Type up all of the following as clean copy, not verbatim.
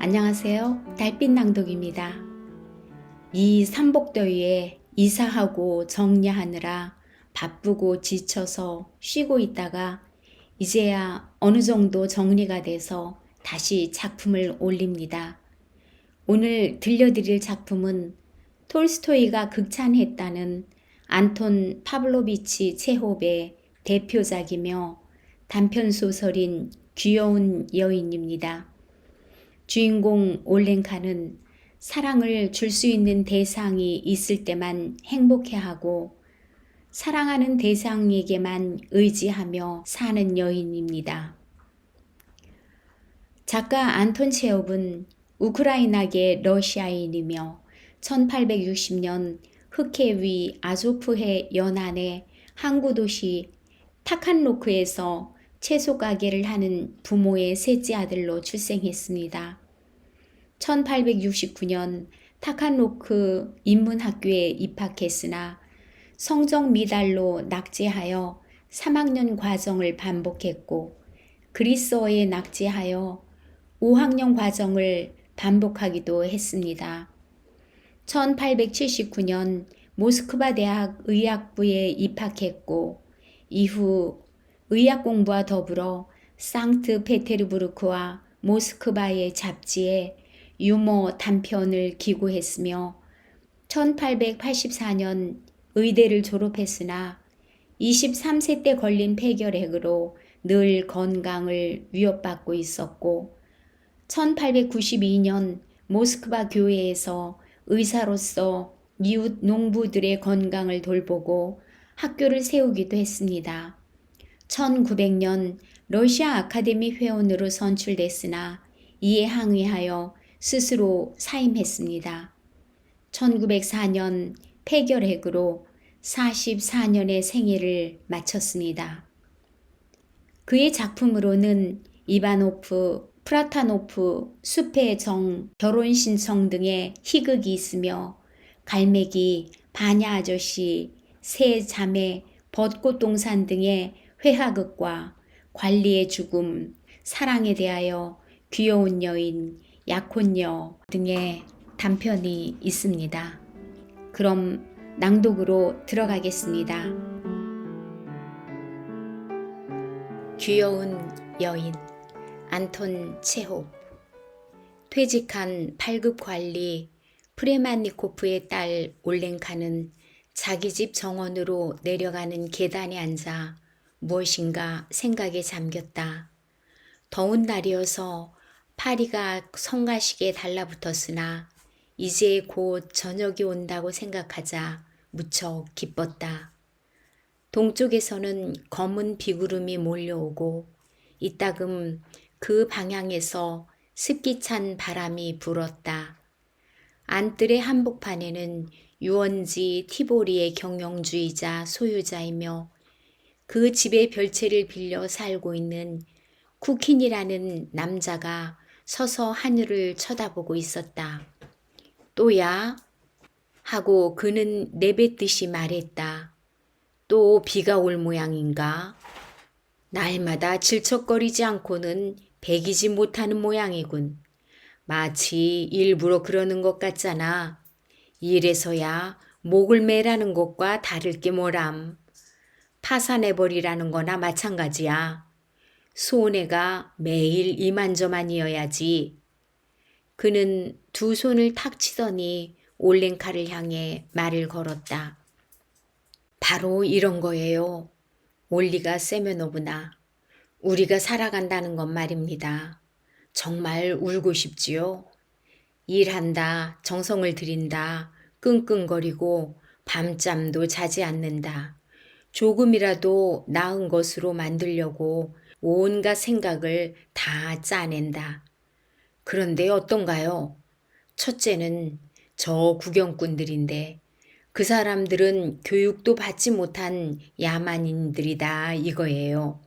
안녕하세요. 달빛 낭독입니다. 이 삼복더위에 이사하고 정리하느라 바쁘고 지쳐서 쉬고 있다가 이제야 어느 정도 정리가 돼서 다시 작품을 올립니다. 오늘 들려드릴 작품은 톨스토이가 극찬했다는 안톤 파블로비치 체홉의 대표작이며 단편소설인 귀여운 여인입니다. 주인공 올렌카는 사랑을 줄 수 있는 대상이 있을 때만 행복해하고 사랑하는 대상에게만 의지하며 사는 여인입니다. 작가 안톤 체홉은 우크라이나계 러시아인이며 1860년 흑해 위 아조프해 연안의 항구 도시 타칸로크에서 채소 가게를 하는 부모의 셋째 아들로 출생했습니다. 1869년 타칸로크 인문학교에 입학했으나 성적 미달로 낙제하여 3학년 과정을 반복했고 그리스어에 낙제하여 5학년 과정을 반복하기도 했습니다. 1879년 모스크바 대학 의학부에 입학했고 이후 의학 공부와 더불어 상트페테르부르크와 모스크바의 잡지에 유머 단편을 기고했으며 1884년 의대를 졸업했으나 23세 때 걸린 폐결핵으로 늘 건강을 위협받고 있었고 1892년 모스크바 교회에서 의사로서 이웃 농부들의 건강을 돌보고 학교를 세우기도 했습니다. 1900년 러시아 아카데미 회원으로 선출됐으나 이에 항의하여 스스로 사임했습니다. 1904년 폐결핵으로 44년의 생애를 마쳤습니다. 그의 작품으로는 이바노프, 프라타노프, 숲의 정, 결혼신청 등의 희극이 있으며 갈매기, 바냐 아저씨, 새 자매, 벚꽃동산 등의 회화극과 관리의 죽음, 사랑에 대하여 귀여운 여인, 약혼녀 등의 단편이 있습니다. 그럼 낭독으로 들어가겠습니다. 귀여운 여인 안톤 체홉. 퇴직한 8급 관리 프레만니코프의 딸 올렌카는 자기 집 정원으로 내려가는 계단에 앉아 무엇인가 생각에 잠겼다. 더운 날이어서 파리가 성가시게 달라붙었으나 이제 곧 저녁이 온다고 생각하자 무척 기뻤다. 동쪽에서는 검은 비구름이 몰려오고 이따금 그 방향에서 습기 찬 바람이 불었다. 안뜰의 한복판에는 유원지 티보리의 경영주의자 소유자이며 그 집의 별채를 빌려 살고 있는 쿠킨이라는 남자가 서서 하늘을 쳐다보고 있었다. 또야? 하고 그는 내뱉듯이 말했다. 또 비가 올 모양인가? 날마다 질척거리지 않고는 배기지 못하는 모양이군. 마치 일부러 그러는 것 같잖아. 이래서야 목을 매라는 것과 다를 게 뭐람. 파산해버리라는 거나 마찬가지야. 손해가 매일 이만저만이어야지. 그는 두 손을 탁 치더니 올렌카를 향해 말을 걸었다. 바로 이런 거예요. 올리가 세메노브나. 우리가 살아간다는 건 말입니다. 정말 울고 싶지요. 일한다, 정성을 들인다, 끙끙거리고 밤잠도 자지 않는다. 조금이라도 나은 것으로 만들려고 온갖 생각을 다 짜낸다. 그런데 어떤가요? 첫째는 저 구경꾼들인데 그 사람들은 교육도 받지 못한 야만인들이다 이거예요.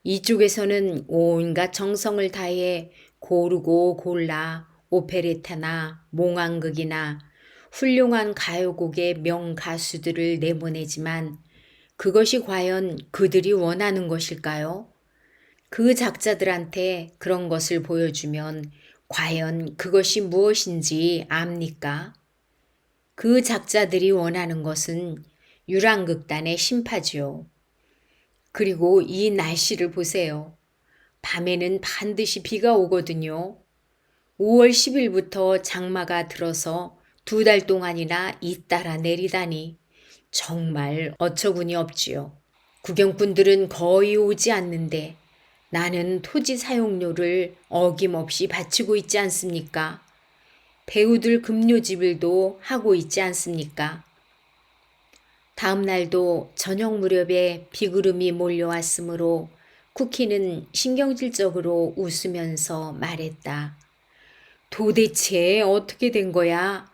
이쪽에서는 온갖 정성을 다해 고르고 골라 오페레타나 몽환극이나 훌륭한 가요곡의 명가수들을 내보내지만 그것이 과연 그들이 원하는 것일까요? 그 작자들한테 그런 것을 보여주면 과연 그것이 무엇인지 압니까? 그 작자들이 원하는 것은 유랑극단의 심파지요. 그리고 이 날씨를 보세요. 밤에는 반드시 비가 오거든요. 5월 10일부터 장마가 들어서 2달 동안이나 잇따라 내리다니 정말 어처구니 없지요. 구경꾼들은 거의 오지 않는데 나는 토지 사용료를 어김없이 바치고 있지 않습니까? 배우들 급료지불도 하고 있지 않습니까? 다음 날도 저녁 무렵에 비구름이 몰려왔으므로 쿠키는 신경질적으로 웃으면서 말했다. 도대체 어떻게 된 거야?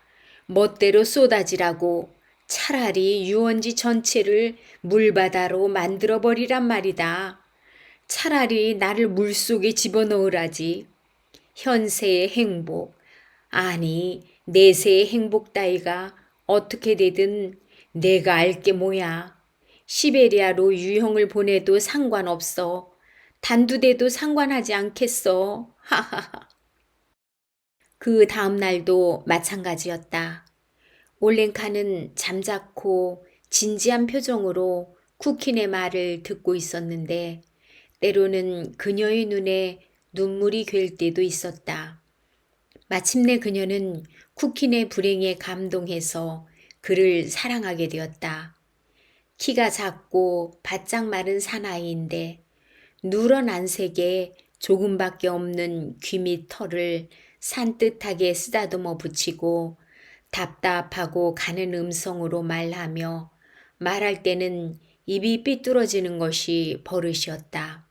멋대로 쏟아지라고 차라리 유원지 전체를 물바다로 만들어버리란 말이다. 차라리 나를 물속에 집어넣으라지. 현세의 행복, 아니 내세의 행복 따위가 어떻게 되든 내가 알게 뭐야. 시베리아로 유형을 보내도 상관없어. 단두대도 상관하지 않겠어. 하하하. 그 다음 날도 마찬가지였다. 올랭카는 잠자코 진지한 표정으로 쿠킨의 말을 듣고 있었는데 때로는 그녀의 눈에 눈물이 괴일 때도 있었다. 마침내 그녀는 쿠킨의 불행에 감동해서 그를 사랑하게 되었다. 키가 작고 바짝 마른 사나이인데 누런 안색에 조금밖에 없는 귀 밑 털을 산뜻하게 쓰다듬어 붙이고 답답하고 가는 음성으로 말하며 말할 때는 입이 삐뚤어지는 것이 버릇이었다.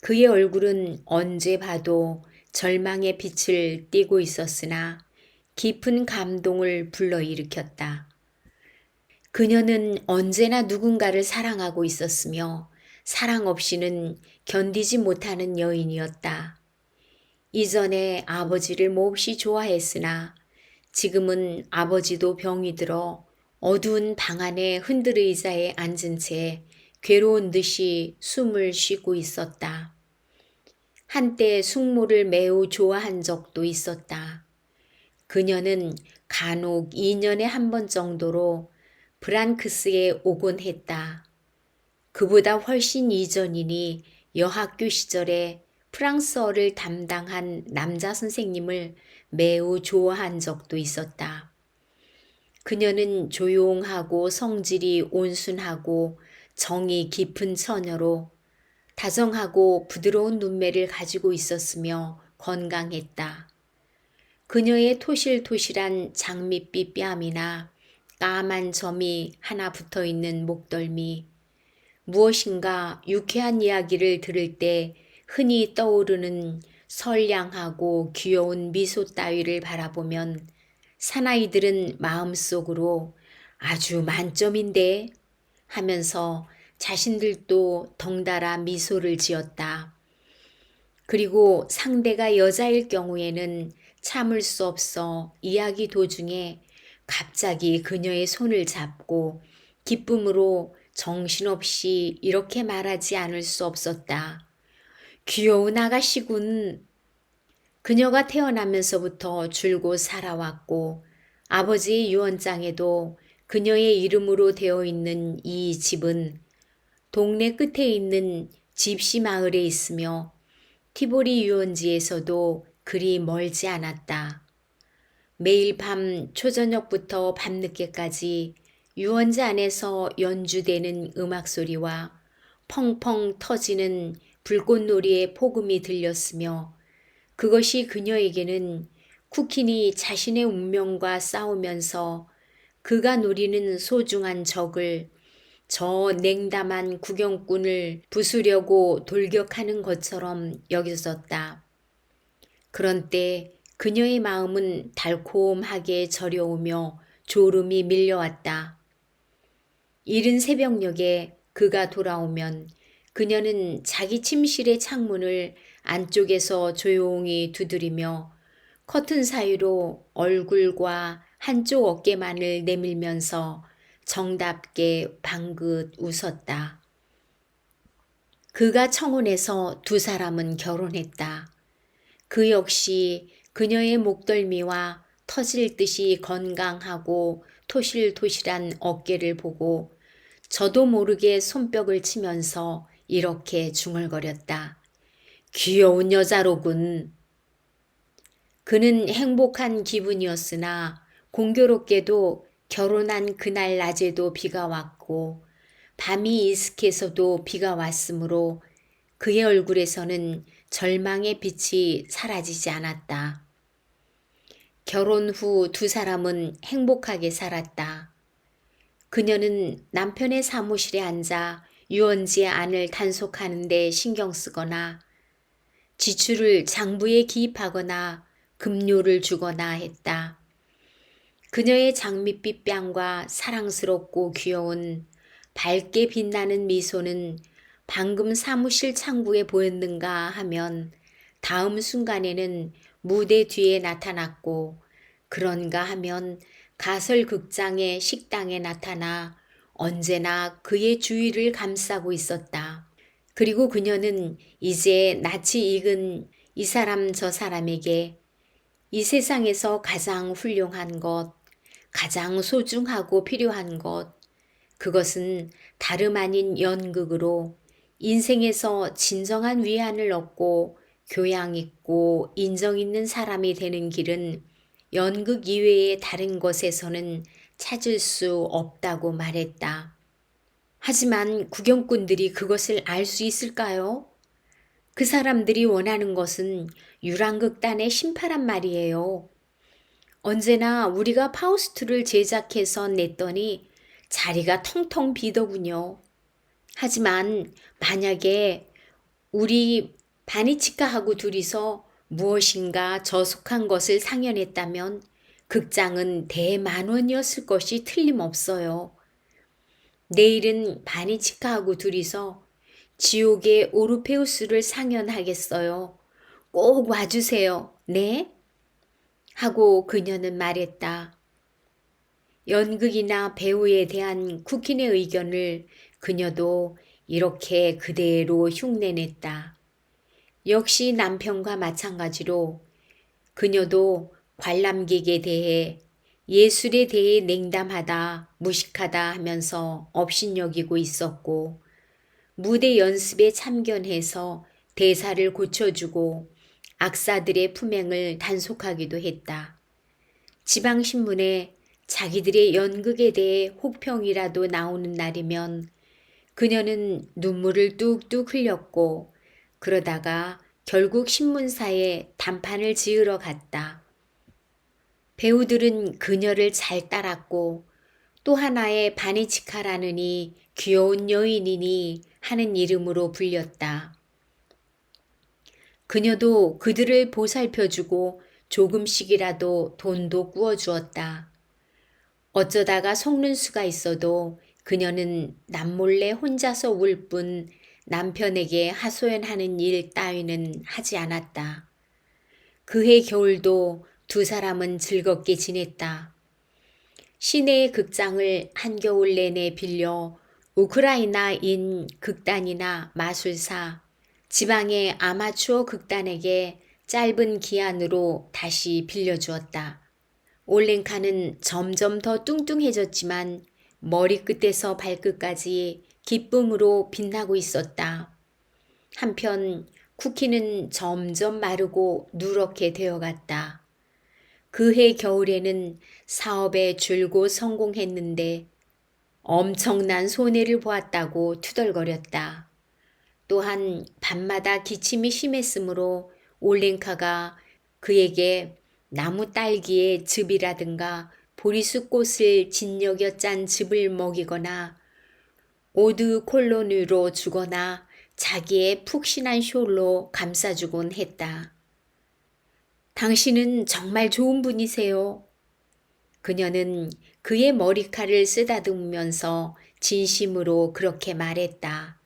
그의 얼굴은 언제 봐도 절망의 빛을 띠고 있었으나 깊은 감동을 불러일으켰다. 그녀는 언제나 누군가를 사랑하고 있었으며 사랑 없이는 견디지 못하는 여인이었다. 이전에 아버지를 몹시 좋아했으나 지금은 아버지도 병이 들어 어두운 방 안의 흔들 의자에 앉은 채 괴로운 듯이 숨을 쉬고 있었다. 한때 숙모를 매우 좋아한 적도 있었다. 그녀는 간혹 2년에 한 번 정도로 브랑크스에 오곤 했다. 그보다 훨씬 이전이니 여학교 시절에 프랑스어를 담당한 남자 선생님을 매우 좋아한 적도 있었다. 그녀는 조용하고 성질이 온순하고 정이 깊은 처녀로 다정하고 부드러운 눈매를 가지고 있었으며 건강했다. 그녀의 토실토실한 장밋빛 뺨이나 까만 점이 하나 붙어 있는 목덜미, 무엇인가 유쾌한 이야기를 들을 때 흔히 떠오르는 선량하고 귀여운 미소 따위를 바라보면 사나이들은 마음속으로 아주 만점인데 하면서 자신들도 덩달아 미소를 지었다. 그리고 상대가 여자일 경우에는 참을 수 없어 이야기 도중에 갑자기 그녀의 손을 잡고 기쁨으로 정신없이 이렇게 말하지 않을 수 없었다. 귀여운 아가씨군. 그녀가 태어나면서부터 줄곧 살아왔고 아버지의 유언장에도 그녀의 이름으로 되어 있는 이 집은 동네 끝에 있는 집시 마을에 있으며 티보리 유원지에서도 그리 멀지 않았다. 매일 밤 초저녁부터 밤늦게까지 유원지 안에서 연주되는 음악 소리와 펑펑 터지는 불꽃놀이의 폭음이 들렸으며 그것이 그녀에게는 쿠킨이 자신의 운명과 싸우면서 그가 노리는 소중한 적을 저 냉담한 구경꾼을 부수려고 돌격하는 것처럼 여겨졌다. 그런 때 그녀의 마음은 달콤하게 저려오며 졸음이 밀려왔다. 이른 새벽녘에 그가 돌아오면 그녀는 자기 침실의 창문을 안쪽에서 조용히 두드리며 커튼 사이로 얼굴과 한쪽 어깨만을 내밀면서 정답게 방긋 웃었다. 그가 청혼해서 두 사람은 결혼했다. 그 역시 그녀의 목덜미와 터질 듯이 건강하고 토실토실한 어깨를 보고 저도 모르게 손뼉을 치면서 이렇게 중얼거렸다. 귀여운 여자로군. 그는 행복한 기분이었으나 공교롭게도 결혼한 그날 낮에도 비가 왔고 밤이 이슥해서도 비가 왔으므로 그의 얼굴에서는 절망의 빛이 사라지지 않았다. 결혼 후 두 사람은 행복하게 살았다. 그녀는 남편의 사무실에 앉아 유원지의 안을 단속하는 데 신경 쓰거나 지출을 장부에 기입하거나 급료를 주거나 했다. 그녀의 장밋빛 뺨과 사랑스럽고 귀여운 밝게 빛나는 미소는 방금 사무실 창구에 보였는가 하면 다음 순간에는 무대 뒤에 나타났고 그런가 하면 가설극장의 식당에 나타나 언제나 그의 주위를 감싸고 있었다. 그리고 그녀는 이제 낯이 익은 이 사람 저 사람에게 이 세상에서 가장 훌륭한 것, 가장 소중하고 필요한 것, 그것은 다름 아닌 연극으로 인생에서 진정한 위안을 얻고 교양 있고 인정 있는 사람이 되는 길은 연극 이외의 다른 것에서는 찾을 수 없다고 말했다. 하지만 구경꾼들이 그것을 알 수 있을까요? 그 사람들이 원하는 것은 유랑극단의 심파란 말이에요. 언제나 우리가 파우스트를 제작해서 냈더니 자리가 텅텅 비더군요. 하지만 만약에 우리 바니치카하고 둘이서 무엇인가 저속한 것을 상연했다면 극장은 대만원이었을 것이 틀림없어요. 내일은 바니치카하고 둘이서 지옥의 오르페우스를 상연하겠어요. 꼭 와주세요. 네? 하고 그녀는 말했다. 연극이나 배우에 대한 쿠킨의 의견을 그녀도 이렇게 그대로 흉내냈다. 역시 남편과 마찬가지로 그녀도 관람객에 대해 예술에 대해 냉담하다, 무식하다 하면서 업신여기고 있었고 무대 연습에 참견해서 대사를 고쳐주고 악사들의 품행을 단속하기도 했다. 지방신문에 자기들의 연극에 대해 혹평이라도 나오는 날이면 그녀는 눈물을 뚝뚝 흘렸고 그러다가 결국 신문사에 단판을 지으러 갔다. 배우들은 그녀를 잘 따랐고 또 하나의 바니치카라느니 귀여운 여인이니 하는 이름으로 불렸다. 그녀도 그들을 보살펴주고 조금씩이라도 돈도 꾸어주었다. 어쩌다가 속는 수가 있어도 그녀는 남몰래 혼자서 울 뿐 남편에게 하소연하는 일 따위는 하지 않았다. 그해 겨울도 두 사람은 즐겁게 지냈다. 시내의 극장을 한겨울 내내 빌려 우크라이나인 극단이나 마술사, 지방의 아마추어 극단에게 짧은 기한으로 다시 빌려주었다. 올랭카는 점점 더 뚱뚱해졌지만 머리끝에서 발끝까지 기쁨으로 빛나고 있었다. 한편 쿠키는 점점 마르고 누렇게 되어갔다. 그해 겨울에는 사업에 줄곧 성공했는데 엄청난 손해를 보았다고 투덜거렸다. 또한 밤마다 기침이 심했으므로 올랭카가 그에게 나무 딸기의 즙이라든가 보리수꽃을 진력여 짠 즙을 먹이거나 오드 콜로니로 주거나 자기의 푹신한 숄로 감싸주곤 했다. 당신은 정말 좋은 분이세요. 그녀는 그의 머리칼을 쓰다듬으면서 진심으로 그렇게 말했다.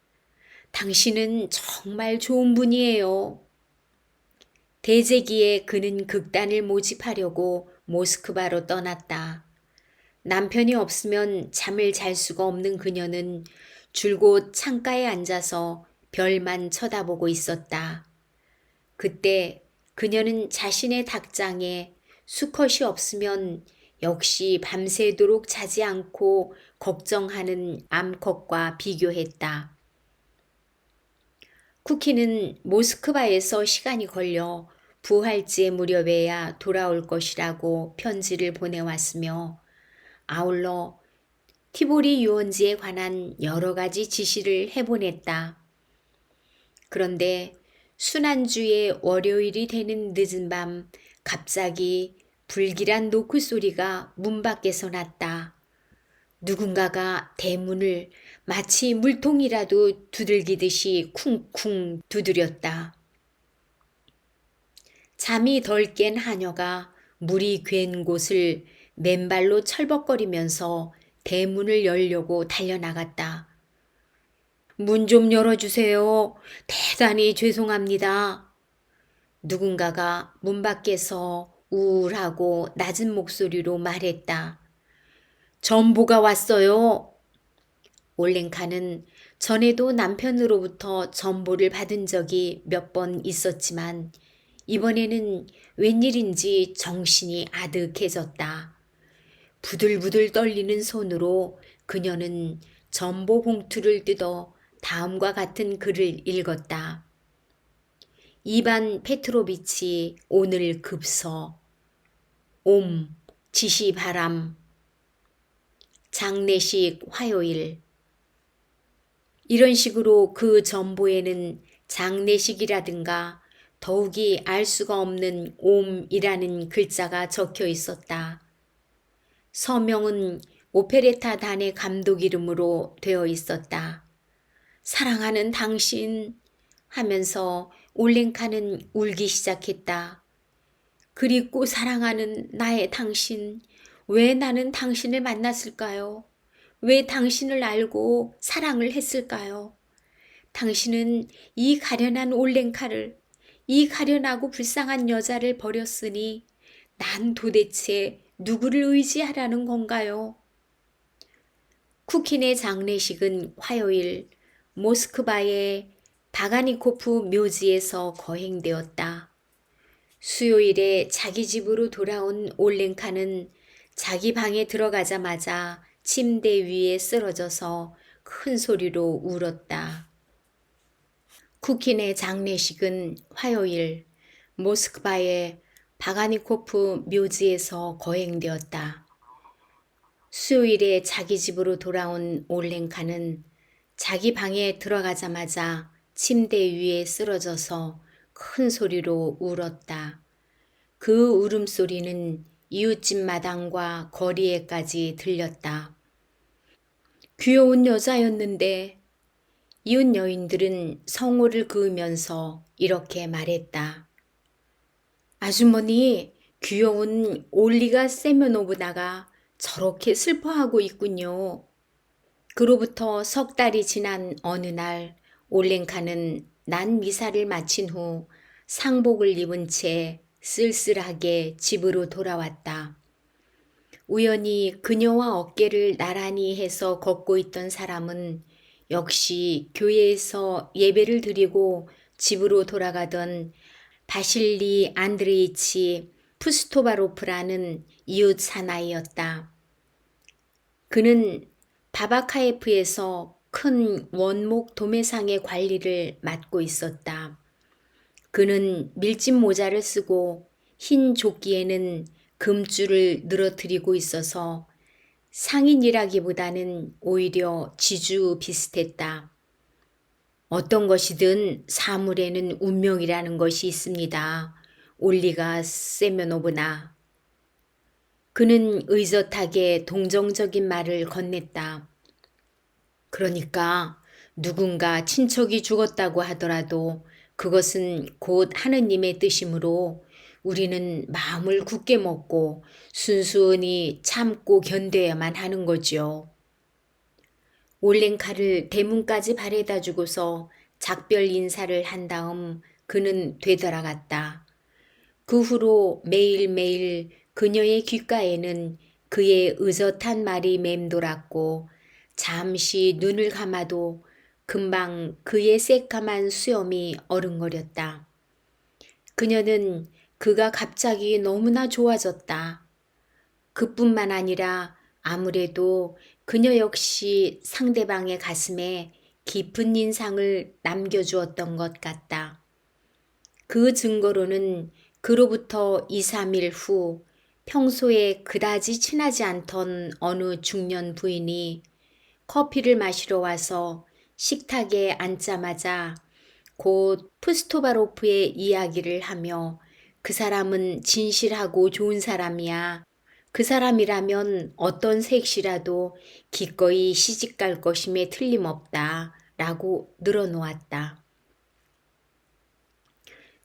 당신은 정말 좋은 분이에요. 대제기에 그는 극단을 모집하려고 모스크바로 떠났다. 남편이 없으면 잠을 잘 수가 없는 그녀는 줄곧 창가에 앉아서 별만 쳐다보고 있었다. 그때 그녀는 자신의 닭장에 수컷이 없으면 역시 밤새도록 자지 않고 걱정하는 암컷과 비교했다. 쿠키는 모스크바에서 시간이 걸려 부활제 무렵에야 돌아올 것이라고 편지를 보내왔으며 아울러 티보리 유원지에 관한 여러 가지 지시를 해보냈다. 그런데 순환주의 월요일이 되는 늦은 밤 갑자기 불길한 노크 소리가 문 밖에서 났다. 누군가가 대문을 마치 물통이라도 두들기듯이 쿵쿵 두드렸다. 잠이 덜 깬 하녀가 물이 괜 곳을 맨발로 철벅거리면서 대문을 열려고 달려나갔다. 문 좀 열어주세요. 대단히 죄송합니다. 누군가가 문 밖에서 우울하고 낮은 목소리로 말했다. 전보가 왔어요. 올랭카는 전에도 남편으로부터 전보를 받은 적이 몇 번 있었지만 이번에는 웬일인지 정신이 아득해졌다. 부들부들 떨리는 손으로 그녀는 전보 봉투를 뜯어 다음과 같은 글을 읽었다. 이반 페트로비치 오늘 급서 옴 지시바람 장례식 화요일. 이런 식으로 그 전보에는 장례식이라든가 더욱이 알 수가 없는 옴이라는 글자가 적혀 있었다. 서명은 오페레타 단의 감독 이름으로 되어 있었다. 사랑하는 당신 하면서 올랭카는 울기 시작했다. 그립고 사랑하는 나의 당신, 왜 나는 당신을 만났을까요? 왜 당신을 알고 사랑을 했을까요? 당신은 이 가련한 올랭카를, 이 가련하고 불쌍한 여자를 버렸으니 난 도대체 누구를 의지하라는 건가요? 쿠킨의 장례식은 화요일 모스크바의 바가니코프 묘지에서 거행되었다. 수요일에 자기 집으로 돌아온 올랭카는 자기 방에 들어가자마자 침대 위에 쓰러져서 큰 소리로 울었다. 쿠킨의 장례식은 화요일 모스크바의 바가니코프 묘지에서 거행되었다. 수요일에 자기 집으로 돌아온 올랭카는 자기 방에 들어가자마자 침대 위에 쓰러져서 큰 소리로 울었다. 그 울음소리는 이웃집 마당과 거리에까지 들렸다. 귀여운 여자였는데 이웃 여인들은 성호를 그으면서 이렇게 말했다. 아주머니, 귀여운 올리가 세면오브나가 저렇게 슬퍼하고 있군요. 그로부터 석 달이 지난 어느 날 올랭카는 난 미사를 마친 후 상복을 입은 채 쓸쓸하게 집으로 돌아왔다. 우연히 그녀와 어깨를 나란히 해서 걷고 있던 사람은 역시 교회에서 예배를 드리고 집으로 돌아가던 바실리 안드레이치 푸스토바로프라는 이웃 사나이였다. 그는 바바카예프에서 큰 원목 도매상의 관리를 맡고 있었다. 그는 밀짚 모자를 쓰고 흰 조끼에는 금줄을 늘어뜨리고 있어서 상인이라기보다는 오히려 지주 비슷했다. 어떤 것이든 사물에는 운명이라는 것이 있습니다. 올리가 세면오브나. 그는 의젓하게 동정적인 말을 건넸다. 그러니까 누군가 친척이 죽었다고 하더라도 그것은 곧 하느님의 뜻이므로 우리는 마음을 굳게 먹고 순순히 참고 견뎌야만 하는 거지요. 올랭카를 대문까지 바래다 주고서 작별 인사를 한 다음 그는 되돌아갔다. 그 후로 매일매일 그녀의 귓가에는 그의 의젓한 말이 맴돌았고 잠시 눈을 감아도 금방 그의 새까만 수염이 어른거렸다. 그녀는 그가 갑자기 너무나 좋아졌다. 그뿐만 아니라 아무래도 그녀 역시 상대방의 가슴에 깊은 인상을 남겨주었던 것 같다. 그 증거로는 그로부터 2, 3일 후 평소에 그다지 친하지 않던 어느 중년 부인이 커피를 마시러 와서 식탁에 앉자마자 곧 푸스토바로프의 이야기를 하며 그 사람은 진실하고 좋은 사람이야. 그 사람이라면 어떤 색시라도 기꺼이 시집갈 것임에 틀림없다. 라고 늘어놓았다.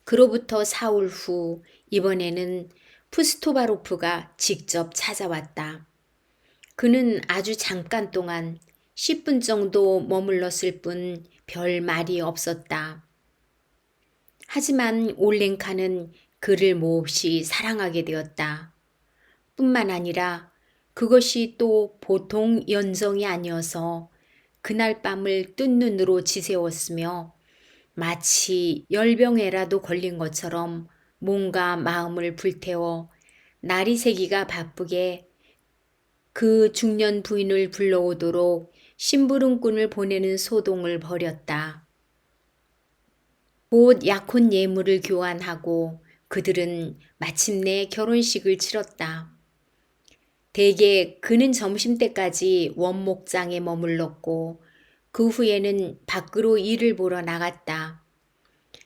그로부터 4일 후 이번에는 푸스토바로프가 직접 찾아왔다. 그는 아주 잠깐 동안 10분 정도 머물렀을 뿐 별 말이 없었다. 하지만 올렌카는 그를 몹시 사랑하게 되었다. 뿐만 아니라 그것이 또 보통 연정이 아니어서 그날 밤을 뜬 눈으로 지새웠으며 마치 열병에라도 걸린 것처럼 몸과 마음을 불태워 날이 새기가 바쁘게 그 중년 부인을 불러오도록 심부름꾼을 보내는 소동을 벌였다. 곧 약혼 예물을 교환하고 그들은 마침내 결혼식을 치렀다. 대개 그는 점심때까지 원목장에 머물렀고 그 후에는 밖으로 일을 보러 나갔다.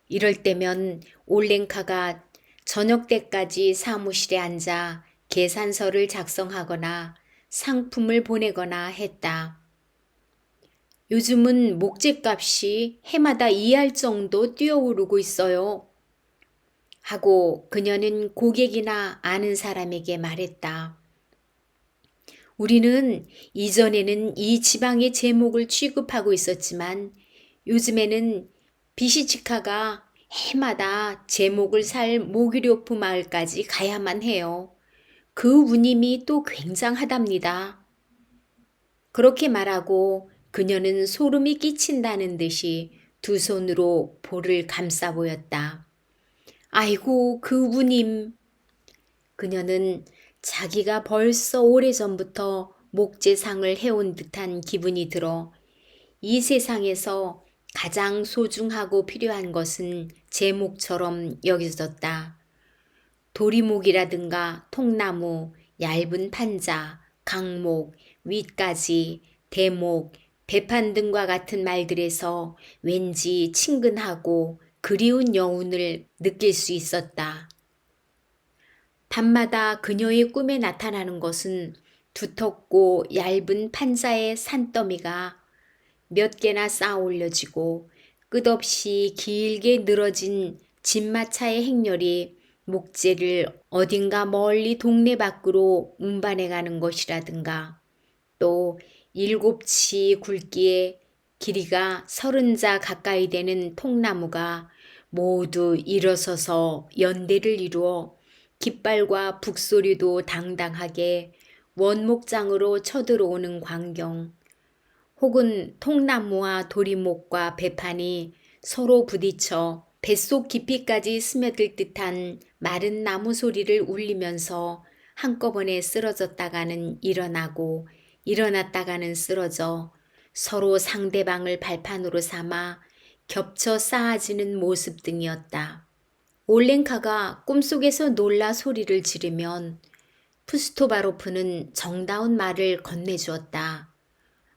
이럴 때면 올렌카가 저녁 때까지 사무실에 앉아 계산서를 작성하거나 상품을 보내거나 했다. 요즘은 목재값이 해마다 2할 정도 뛰어오르고 있어요. 하고 그녀는 고객이나 아는 사람에게 말했다. 우리는 이전에는 이 지방의 제목을 취급하고 있었지만 요즘에는 비시치카가 해마다 제목을 살 모기료프 마을까지 가야만 해요. 그 운임이 또 굉장하답니다. 그렇게 말하고 그녀는 소름이 끼친다는 듯이 두 손으로 볼을 감싸 보였다. 아이고, 그 운임. 그녀는 자기가 벌써 오래전부터 목재상을 해온 듯한 기분이 들어 이 세상에서 가장 소중하고 필요한 것은 제목처럼 여겨졌다. 도리목이라든가 통나무, 얇은 판자, 강목, 윗가지, 대목, 배판 등과 같은 말들에서 왠지 친근하고 그리운 여운을 느낄 수 있었다. 밤마다 그녀의 꿈에 나타나는 것은 두텁고 얇은 판자의 산더미가 몇 개나 쌓아 올려지고 끝없이 길게 늘어진 진마차의 행렬이 목재를 어딘가 멀리 동네 밖으로 운반해 가는 것이라든가 또 7치 굵기에 길이가 30자 가까이 되는 통나무가 모두 일어서서 연대를 이루어 깃발과 북소리도 당당하게 원목장으로 쳐들어오는 광경, 혹은 통나무와 도리목과 배판이 서로 부딪혀 뱃속 깊이까지 스며들 듯한 마른 나무 소리를 울리면서 한꺼번에 쓰러졌다가는 일어나고 일어났다가는 쓰러져 서로 상대방을 발판으로 삼아 겹쳐 쌓아지는 모습 등이었다. 올렌카가 꿈속에서 놀라 소리를 지르면 푸스토바로프는 정다운 말을 건네주었다.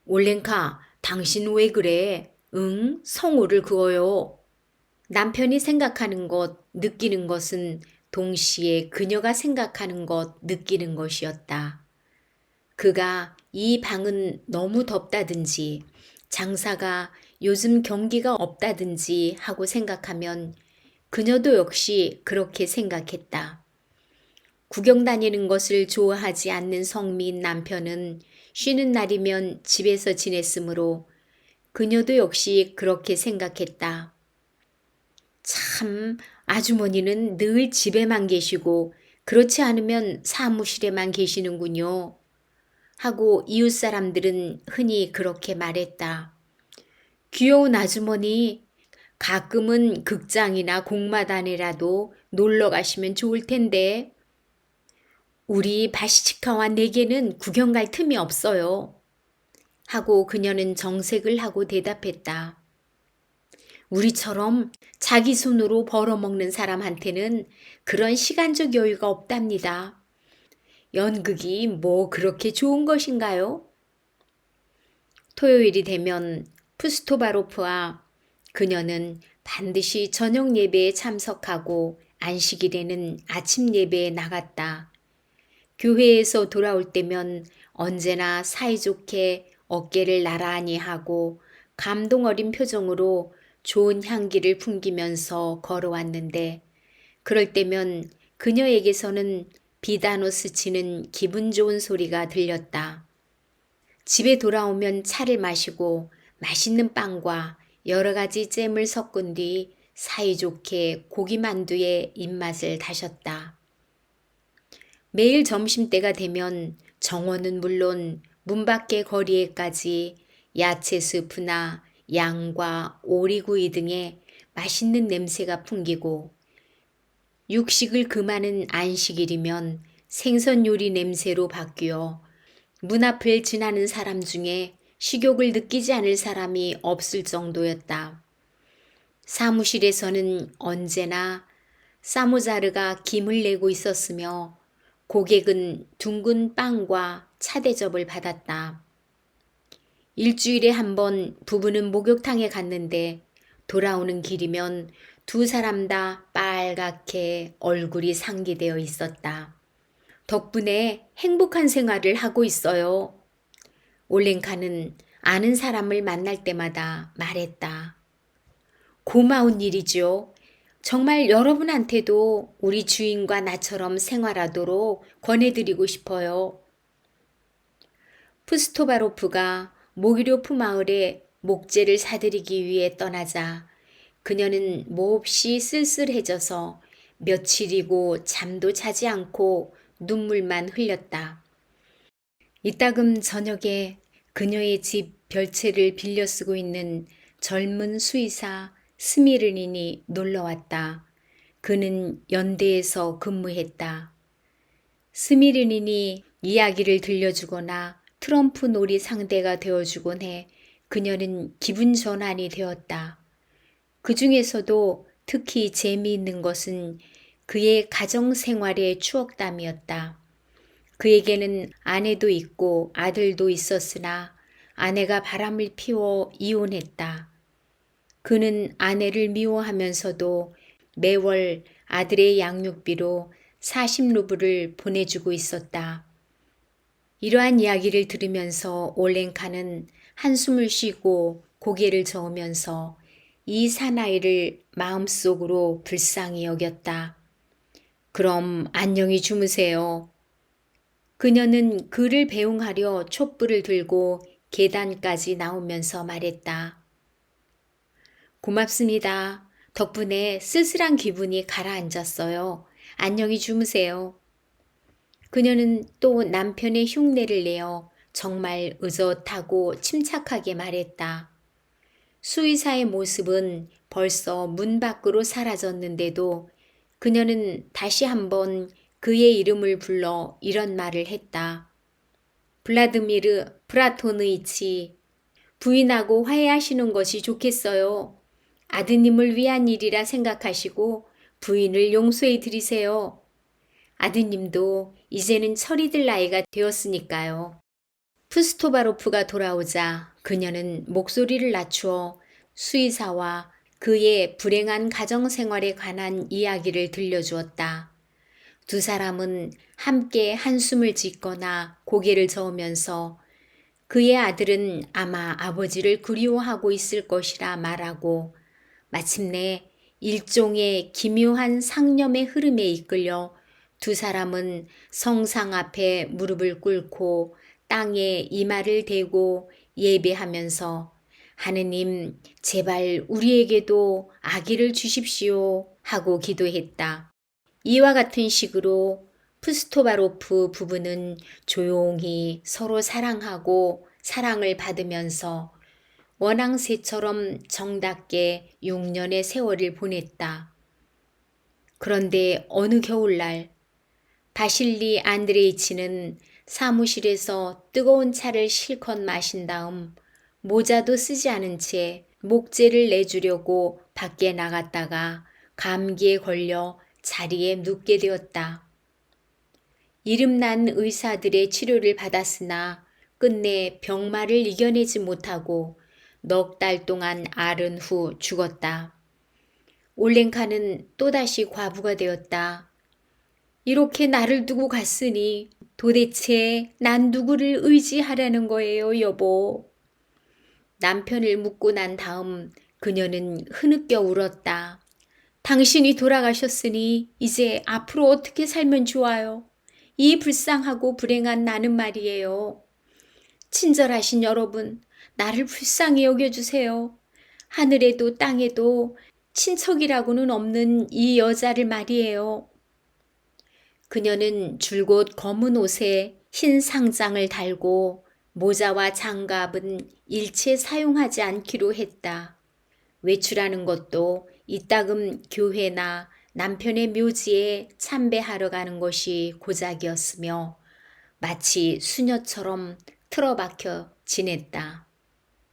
올렌카, 당신 왜 그래? 응? 성호를 그어요. 남편이 생각하는 것, 느끼는 것은 동시에 그녀가 생각하는 것, 느끼는 것이었다. 그가 이 방은 너무 덥다든지 장사가 요즘 경기가 없다든지 하고 생각하면 그녀도 역시 그렇게 생각했다. 구경 다니는 것을 좋아하지 않는 성미인 남편은 쉬는 날이면 집에서 지냈으므로 그녀도 역시 그렇게 생각했다. 참, 아주머니는 늘 집에만 계시고 그렇지 않으면 사무실에만 계시는군요. 하고 이웃 사람들은 흔히 그렇게 말했다. 귀여운 아주머니, 가끔은 극장이나 공마단에라도 놀러 가시면 좋을 텐데. 우리 바시치카와 내게는 구경 갈 틈이 없어요. 하고 그녀는 정색을 하고 대답했다. 우리처럼 자기 손으로 벌어먹는 사람한테는 그런 시간적 여유가 없답니다. 연극이 뭐 그렇게 좋은 것인가요? 토요일이 되면 푸스토바로프와 그녀는 반드시 저녁 예배에 참석하고 안식일에는 아침 예배에 나갔다. 교회에서 돌아올 때면 언제나 사이좋게 어깨를 나란히 하고 감동 어린 표정으로 좋은 향기를 풍기면서 걸어왔는데 그럴 때면 그녀에게서는 비단오 스치는 기분 좋은 소리가 들렸다. 집에 돌아오면 차를 마시고 맛있는 빵과 여러 가지 잼을 섞은 뒤 사이좋게 고기만두의 입맛을 다셨다. 매일 점심때가 되면 정원은 물론 문 밖의 거리에까지 야채 스프나 양과 오리구이 등의 맛있는 냄새가 풍기고 육식을 금하는 안식일이면 생선 요리 냄새로 바뀌어 문 앞을 지나는 사람 중에 식욕을 느끼지 않을 사람이 없을 정도였다. 사무실에서는 언제나 사모자르가 김을 내고 있었으며 고객은 둥근 빵과 차 대접을 받았다. 일주일에 한 번 부부는 목욕탕에 갔는데 돌아오는 길이면 두 사람 다 빨갛게 얼굴이 상기되어 있었다. 덕분에 행복한 생활을 하고 있어요. 올랭카는 아는 사람을 만날 때마다 말했다. 고마운 일이죠. 정말 여러분한테도 우리 주인과 나처럼 생활하도록 권해드리고 싶어요. 푸스토바로프가 모기료프 마을에 목재를 사들이기 위해 떠나자 그녀는 몹시 쓸쓸해져서 며칠이고 잠도 자지 않고 눈물만 흘렸다. 이따금 저녁에 그녀의 집 별채를 빌려 쓰고 있는 젊은 수의사 스미르닌이 놀러왔다. 그는 연대에서 근무했다. 스미르닌이 이야기를 들려주거나 트럼프 놀이 상대가 되어주곤 해 그녀는 기분 전환이 되었다. 그 중에서도 특히 재미있는 것은 그의 가정 생활의 추억담이었다. 그에게는 아내도 있고 아들도 있었으나 아내가 바람을 피워 이혼했다. 그는 아내를 미워하면서도 매월 아들의 양육비로 40루블을 보내주고 있었다. 이러한 이야기를 들으면서 올랭카는 한숨을 쉬고 고개를 저으면서 이 사나이를 마음속으로 불쌍히 여겼다. 그럼 안녕히 주무세요. 그녀는 그를 배웅하려 촛불을 들고 계단까지 나오면서 말했다. 고맙습니다. 덕분에 쓸쓸한 기분이 가라앉았어요. 안녕히 주무세요. 그녀는 또 남편의 흉내를 내어 정말 의젓하고 침착하게 말했다. 수의사의 모습은 벌써 문 밖으로 사라졌는데도 그녀는 다시 한번 그의 이름을 불러 이런 말을 했다. 블라드미르 프라토느이치, 부인하고 화해하시는 것이 좋겠어요. 아드님을 위한 일이라 생각하시고 부인을 용서해 드리세요. 아드님도 이제는 철이 들 나이가 되었으니까요. 푸스토바로프가 돌아오자 그녀는 목소리를 낮추어 수의사와 그의 불행한 가정생활에 관한 이야기를 들려주었다. 두 사람은 함께 한숨을 짓거나 고개를 저으면서 그의 아들은 아마 아버지를 그리워하고 있을 것이라 말하고 마침내 일종의 기묘한 상념의 흐름에 이끌려 두 사람은 성상 앞에 무릎을 꿇고 땅에 이마를 대고 예배하면서 하느님 제발 우리에게도 아기를 주십시오 하고 기도했다. 이와 같은 식으로 푸스토바로프 부부는 조용히 서로 사랑하고 사랑을 받으면서 원앙새처럼 정답게 6년의 세월을 보냈다. 그런데 어느 겨울날 바실리 안드레이치는 사무실에서 뜨거운 차를 실컷 마신 다음 모자도 쓰지 않은 채 목재를 내주려고 밖에 나갔다가 감기에 걸려 자리에 눕게 되었다. 이름난 의사들의 치료를 받았으나 끝내 병마를 이겨내지 못하고 넉 달 동안 앓은 후 죽었다. 올랭카는 또다시 과부가 되었다. 이렇게 나를 두고 갔으니 도대체 난 누구를 의지하라는 거예요, 여보. 남편을 묻고 난 다음 그녀는 흐느껴 울었다. 당신이 돌아가셨으니 이제 앞으로 어떻게 살면 좋아요? 이 불쌍하고 불행한 나는 말이에요. 친절하신 여러분, 나를 불쌍히 여겨주세요. 하늘에도 땅에도 친척이라고는 없는 이 여자를 말이에요. 그녀는 줄곧 검은 옷에 흰 상장을 달고 모자와 장갑은 일체 사용하지 않기로 했다. 외출하는 것도 이따금 교회나 남편의 묘지에 참배하러 가는 것이 고작이었으며 마치 수녀처럼 틀어박혀 지냈다.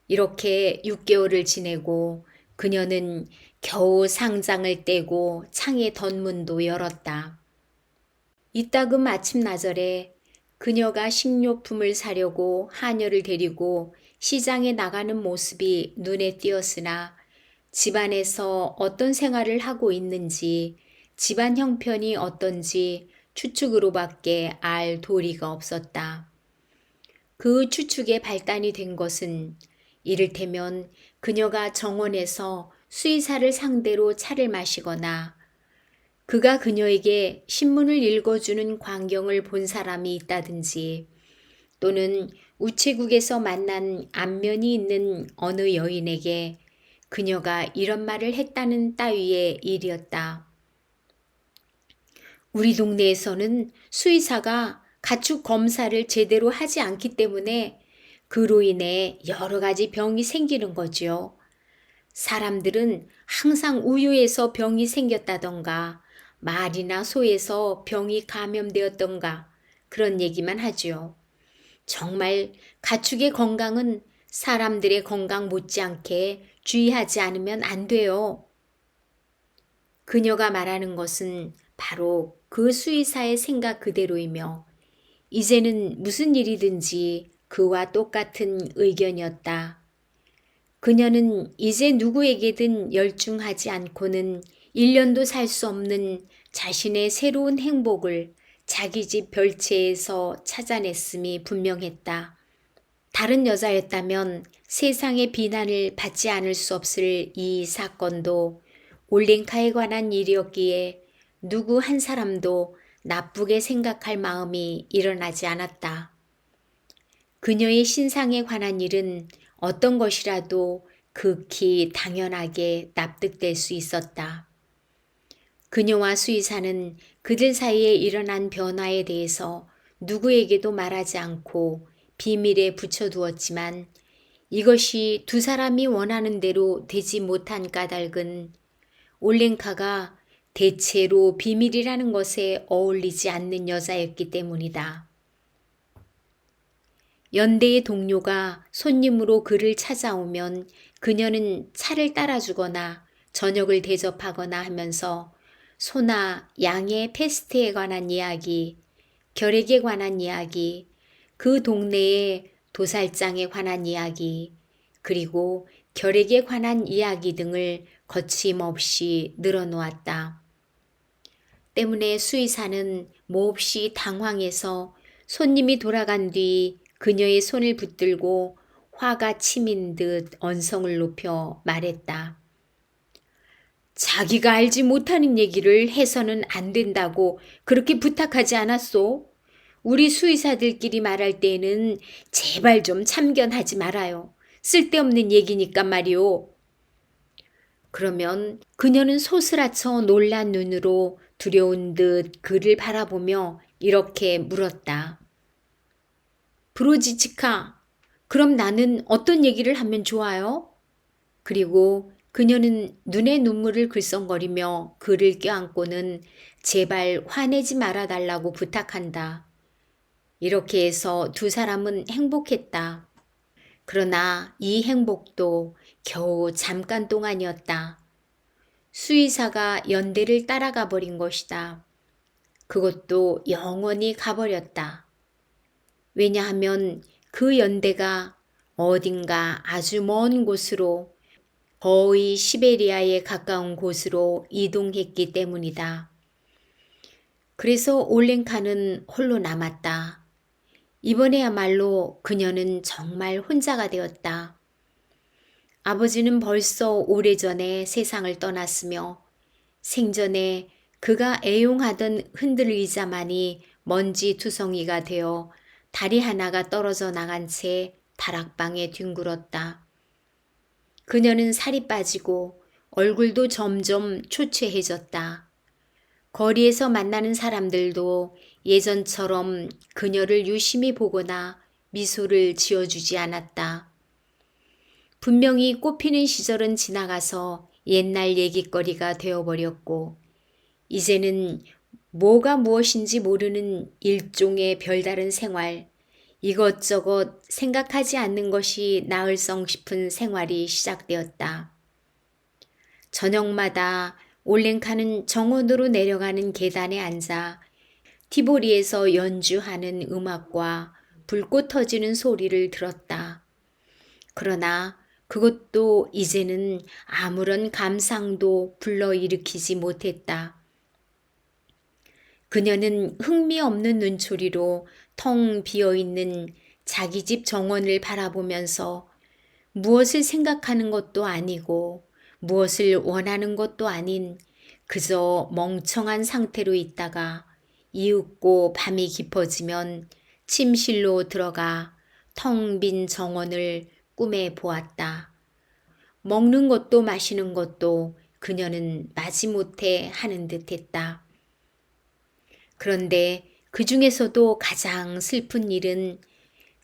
이렇게 6개월을 지내고 그녀는 겨우 상장을 떼고 창의 덧문도 열었다. 이따금 아침나절에 그녀가 식료품을 사려고 하녀를 데리고 시장에 나가는 모습이 눈에 띄었으나 집안에서 어떤 생활을 하고 있는지 집안 형편이 어떤지 추측으로밖에 알 도리가 없었다. 그 추측에 발단이 된 것은 이를테면 그녀가 정원에서 수의사를 상대로 차를 마시거나 그가 그녀에게 신문을 읽어주는 광경을 본 사람이 있다든지 또는 우체국에서 만난 안면이 있는 어느 여인에게 그녀가 이런 말을 했다는 따위의 일이었다. 우리 동네에서는 수의사가 가축 검사를 제대로 하지 않기 때문에 그로 인해 여러 가지 병이 생기는 거지요. 사람들은 항상 우유에서 병이 생겼다던가 말이나 소에서 병이 감염되었던가 그런 얘기만 하지요. 정말 가축의 건강은 사람들의 건강 못지않게 주의하지 않으면 안 돼요. 그녀가 말하는 것은 바로 그 수의사의 생각 그대로이며 이제는 무슨 일이든지 그와 똑같은 의견이었다. 그녀는 이제 누구에게든 열중하지 않고는 1년도 살 수 없는 자신의 새로운 행복을 자기 집 별채에서 찾아냈음이 분명했다. 다른 여자였다면 세상의 비난을 받지 않을 수 없을 이 사건도 올랭카에 관한 일이었기에 누구 한 사람도 나쁘게 생각할 마음이 일어나지 않았다. 그녀의 신상에 관한 일은 어떤 것이라도 극히 당연하게 납득될 수 있었다. 그녀와 수의사는 그들 사이에 일어난 변화에 대해서 누구에게도 말하지 않고 비밀에 붙여두었지만 이것이 두 사람이 원하는 대로 되지 못한 까닭은 올랭카가 대체로 비밀이라는 것에 어울리지 않는 여자였기 때문이다. 연대의 동료가 손님으로 그를 찾아오면 그녀는 차를 따라주거나 저녁을 대접하거나 하면서 소나 양의 패스트에 관한 이야기, 결핵에 관한 이야기, 그 동네의 도살장에 관한 이야기, 그리고 결핵에 관한 이야기 등을 거침없이 늘어놓았다. 때문에 수의사는 몹시 당황해서 손님이 돌아간 뒤 그녀의 손을 붙들고 화가 치민 듯 언성을 높여 말했다. 자기가 알지 못하는 얘기를 해서는 안 된다고 그렇게 부탁하지 않았소? 우리 수의사들끼리 말할 때에는 제발 좀 참견하지 말아요. 쓸데없는 얘기니까 말이오. 그러면 그녀는 소스라쳐 놀란 눈으로 두려운 듯 그를 바라보며 이렇게 물었다. 브로지치카, 그럼 나는 어떤 얘기를 하면 좋아요? 그리고 그녀는 눈에 눈물을 글썽거리며 그를 껴안고는 제발 화내지 말아달라고 부탁한다. 이렇게 해서 두 사람은 행복했다. 그러나 이 행복도 겨우 잠깐 동안이었다. 수의사가 연대를 따라가 버린 것이다. 그것도 영원히 가버렸다. 왜냐하면 그 연대가 어딘가 아주 먼 곳으로, 거의 시베리아에 가까운 곳으로 이동했기 때문이다. 그래서 올렌카는 홀로 남았다. 이번에야말로 그녀는 정말 혼자가 되었다. 아버지는 벌써 오래전에 세상을 떠났으며 생전에 그가 애용하던 흔들 의자만이 먼지 투성이가 되어 다리 하나가 떨어져 나간 채 다락방에 뒹굴었다. 그녀는 살이 빠지고 얼굴도 점점 초췌해졌다. 거리에서 만나는 사람들도 예전처럼 그녀를 유심히 보거나 미소를 지어주지 않았다. 분명히 꽃피는 시절은 지나가서 옛날 얘기거리가 되어버렸고 이제는 뭐가 무엇인지 모르는 일종의 별다른 생활, 이것저것 생각하지 않는 것이 나을성 싶은 생활이 시작되었다. 저녁마다 올렌카는 정원으로 내려가는 계단에 앉아 티보리에서 연주하는 음악과 불꽃 터지는 소리를 들었다. 그러나 그것도 이제는 아무런 감상도 불러일으키지 못했다. 그녀는 흥미없는 눈초리로 텅 비어있는 자기 집 정원을 바라보면서 무엇을 생각하는 것도 아니고 무엇을 원하는 것도 아닌 그저 멍청한 상태로 있다가 이윽고 밤이 깊어지면 침실로 들어가 텅 빈 정원을 꿈에 보았다. 먹는 것도 마시는 것도 그녀는 마지못해 하는 듯 했다. 그런데 그 중에서도 가장 슬픈 일은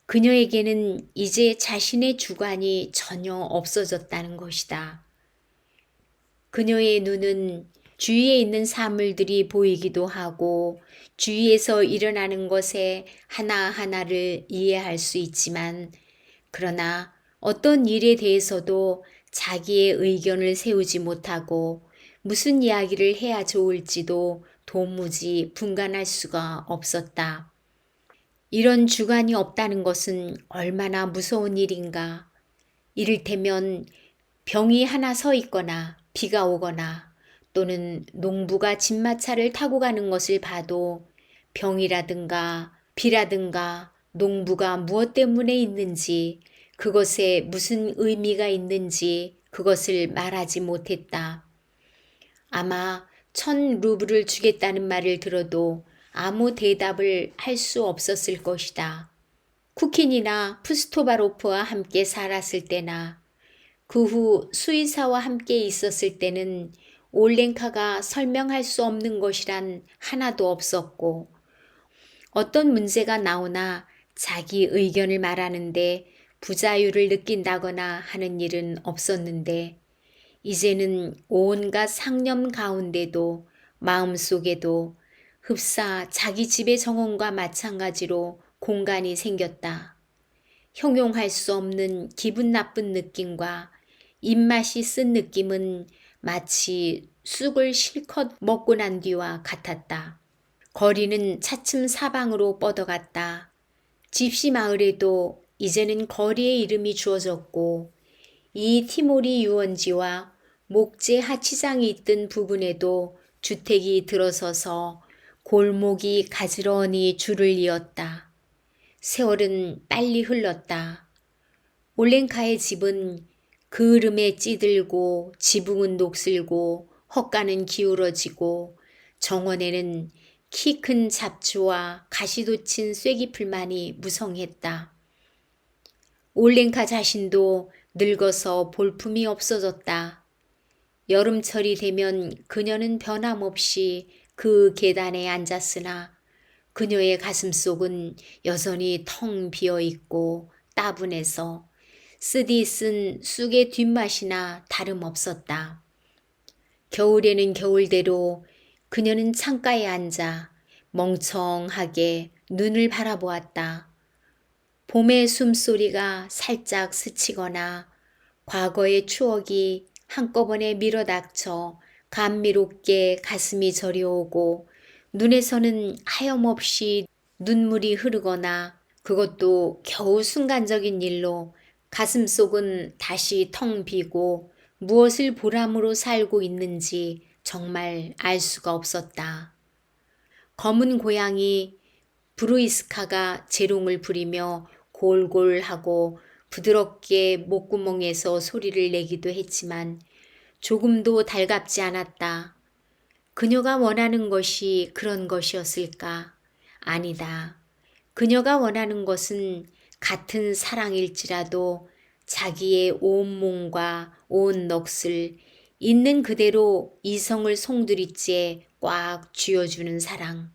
그녀에게는 이제 자신의 주관이 전혀 없어졌다는 것이다. 그녀의 눈은 주위에 있는 사물들이 보이기도 하고 주위에서 일어나는 것에 하나하나를 이해할 수 있지만 그러나 어떤 일에 대해서도 자기의 의견을 세우지 못하고 무슨 이야기를 해야 좋을지도 도무지 분간할 수가 없었다. 이런 주관이 없다는 것은 얼마나 무서운 일인가. 이를테면 병이 하나 서 있거나 비가 오거나 또는 농부가 진마차를 타고 가는 것을 봐도 병이라든가 비라든가 농부가 무엇 때문에 있는지 그것에 무슨 의미가 있는지 그것을 말하지 못했다. 아마 1,000루블을 주겠다는 말을 들어도 아무 대답을 할 수 없었을 것이다. 쿠킨이나 푸스토바로프와 함께 살았을 때나 그 후 수의사와 함께 있었을 때는 올렌카가 설명할 수 없는 것이란 하나도 없었고 어떤 문제가 나오나 자기 의견을 말하는데 부자유를 느낀다거나 하는 일은 없었는데 이제는 온갖 상념 가운데도 마음속에도 흡사 자기 집의 정원과 마찬가지로 공간이 생겼다. 형용할 수 없는 기분 나쁜 느낌과 입맛이 쓴 느낌은 마치 쑥을 실컷 먹고 난 뒤와 같았다. 거리는 차츰 사방으로 뻗어갔다. 집시 마을에도 이제는 거리의 이름이 주어졌고 이 티모리 유원지와 목재 하치장이 있던 부분에도 주택이 들어서서 골목이 가지런히 줄을 이었다. 세월은 빨리 흘렀다. 올렌카의 집은 그을음에 찌들고 지붕은 녹슬고 헛간은 기울어지고 정원에는 키 큰 잡초와 가시 돋친 쐐기풀만이 무성했다. 올렌카 자신도 늙어서 볼품이 없어졌다. 여름철이 되면 그녀는 변함없이 그 계단에 앉았으나 그녀의 가슴속은 여전히 텅 비어 있고 따분해서 쓰디 쓴 쑥의 뒷맛이나 다름없었다. 겨울에는 겨울대로 그녀는 창가에 앉아 멍청하게 눈을 바라보았다. 봄의 숨소리가 살짝 스치거나 과거의 추억이 한꺼번에 밀어닥쳐 감미롭게 가슴이 저려오고 눈에서는 하염없이 눈물이 흐르거나 그것도 겨우 순간적인 일로 가슴속은 다시 텅 비고 무엇을 보람으로 살고 있는지 정말 알 수가 없었다. 검은 고양이 브루이스카가 재롱을 부리며 골골하고 부드럽게 목구멍에서 소리를 내기도 했지만 조금도 달갑지 않았다. 그녀가 원하는 것이 그런 것이었을까? 아니다. 그녀가 원하는 것은 같은 사랑일지라도 자기의 온 몸과 온 넋을 있는 그대로 이성을 송두리째 꽉 쥐어주는 사랑.